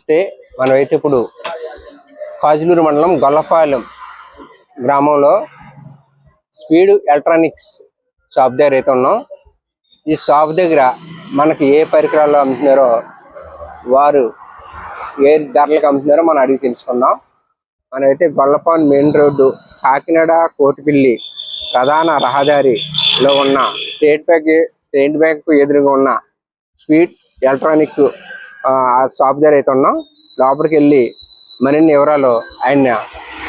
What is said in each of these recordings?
నమస్తే. మనమైతే ఇప్పుడు కాజులూరు మండలం గొల్లపాలెం గ్రామంలో స్పీడ్ ఎలక్ట్రానిక్స్ షాప్ దగ్గర అయితే ఉన్నాం. ఈ షాప్ దగ్గర మనకి ఏ పరికరాలు అమ్ముతున్నారో, వారు ఏ ధరలకు అమ్ముతున్నారో మనం అడిగి తెలుసుకుందాం. మనమైతే గొల్లపాలెం మెయిన్ రోడ్డు కాకినాడ కోటిపల్లి ప్రధాన రహదారిలో ఉన్న స్టేట్ బ్యాంక్ ఎదురుగా ఉన్న స్పీడ్ ఎలక్ట్రానిక్ ఆ షాప్ దగ్గర అయితే ఉన్నాం. లోపలికి వెళ్ళి మరిన్ని వివరాలు ఆయన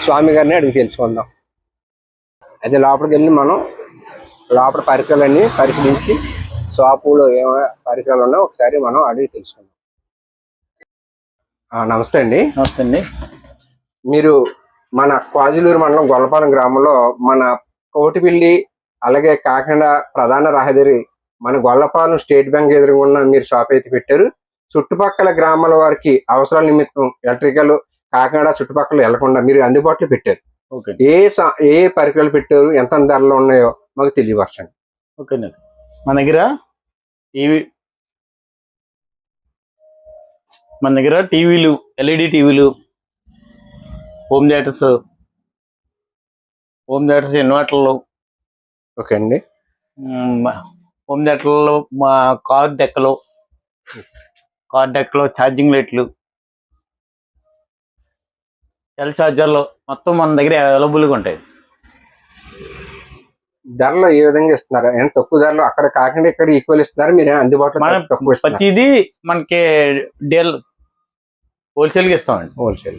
స్వామి గారిని అడిగి తెలుసుకుందాం. అయితే లోపలికి వెళ్ళి మనం లోపల పరికరాలన్నీ పరిశీలించి షాపులో ఏమైనా పరికరాలు ఉన్నాయో ఒకసారి మనం అడిగి తెలుసుకుందాం. నమస్తే అండి. నమస్తే అండి. మీరు మన కాజులూరు మండలం గొల్లపాలెం గ్రామంలో మన కోటిపల్లి అలాగే కాకినాడ ప్రధాన రహదారి మన గొల్లపాలెం స్టేట్ బ్యాంక్ ఎదురుగా ఉన్న మీరు షాప్ అయితే పెట్టారు. చుట్టుపక్కల గ్రామాల వారికి అవసరాల నిమిత్తం ఎలక్ట్రికల్ కాకినాడ చుట్టుపక్కల వెళ్లకుండా మీరు అందుబాటులో పెట్టారు. ఏ పరికరాలు పెట్టారు, ఎంత ధరలు ఉన్నాయో మాకు తెలియవచ్చండి. ఓకేనండి. మన దగ్గర టీవీలు, ఎల్ఈడి టీవీలు, హోమ్ థియేటర్స్, ఇన్వర్టర్లు. ఓకే అండి. హోమ్ థియేటర్లు, మా కార్ డెక్కలు, ఛార్జింగ్ లైట్లు, సెల్ ఛార్జర్లు మొత్తం మన దగ్గర అవైలబుల్గా ఉంటాయి. ధరలు ఏ విధంగా ఇస్తున్నారు? ఎంత తక్కువ ధరలు అక్కడ కాకుండా ఇక్కడ ఈక్వల్ ఇస్తున్నారు, మీరు అందుబాటులో తక్కువ ఇస్తున్నారు? ప్రతిదీ మనకి డీల్ హోల్సేల్గా ఇస్తామండి. హోల్సేల్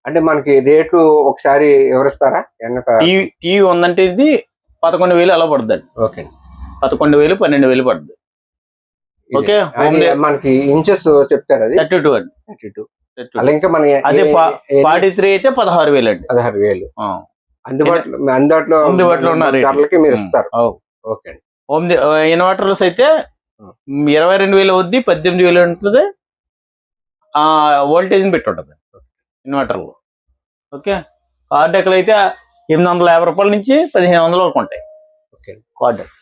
అంటే మనకి రేట్లు ఒకసారి వివరిస్తారా? టీవీ ఉందంటే ఇది 11,000 అలా పడుతుంది. ఓకే. 11,000, 12,000 పడుతుంది. ఓకే. మనకి ఇంచెస్ చెప్తారు. అది 32 అండి. 32. అలా ఇంకా మన అదే 43 అయితే 16,000 అండి. 16,000 అందుబాటులో ఉన్న ధరలకి మీరు ఇస్తారు. ఓకే. హోమ్ ఇన్వర్టర్స్ అయితే 22,000 అవుద్ది, 18,000 ఉంటుంది. వోల్టేజ్ పెట్టి ఉంటుంది ఇన్వర్టర్లో. ఓకే. కార్ డెక్కలు అయితే 850 రూపాయల నుంచి 1,500 వరకు ఉంటాయి. ఓకే. Car deck.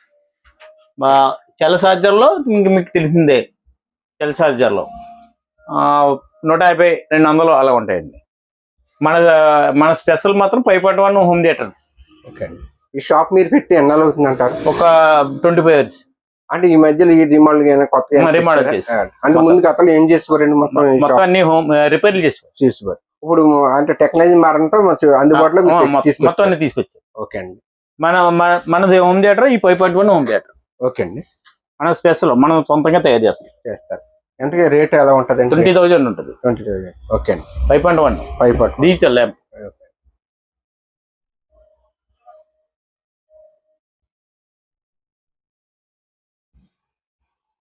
సెల్ ఛార్జర్లో ఇంక మీకు తెలిసిందే, సెల్ ఛార్జర్లో 150, 200 అలా ఉంటాయండి. మన స్పెషల్ మాత్రం 5.1 హోమ్ థియేటర్స్. ఓకే అండి. ఈ షాప్ మీరు పెట్టి ఎన్నాళ్ళు అవుతుంది అంటారు? ఒక 25 years. అంటే ఈ మధ్యలో ఈ రిమోడల్ కొత్త రిమోడల్ చేసి అంటే ముందు గతంలో ఏం చేసేవారండి? మొత్తం అన్ని హోమ్ రిపేర్లు చేసేవారు. ఇప్పుడు అంటే టెక్నాలజీ మారంతో అందుబాటులో మొత్తం అన్ని తీసుకొచ్చారు. ఓకే అండి. మనది హోమ్ థియేటర్, ఈ 5.1 హోమ్ థియేటర్. ఓకే అండి. మన స్పెషల్ మనం సొంతంగా తయారు చేస్తారు. ఎంత రేట్ ఎలా ఉంటుంది? 20,000 ఉంటుంది. 20,000. ఓకే అండి. 5.1 5.1 డిజిటల్ ల్యాబ్.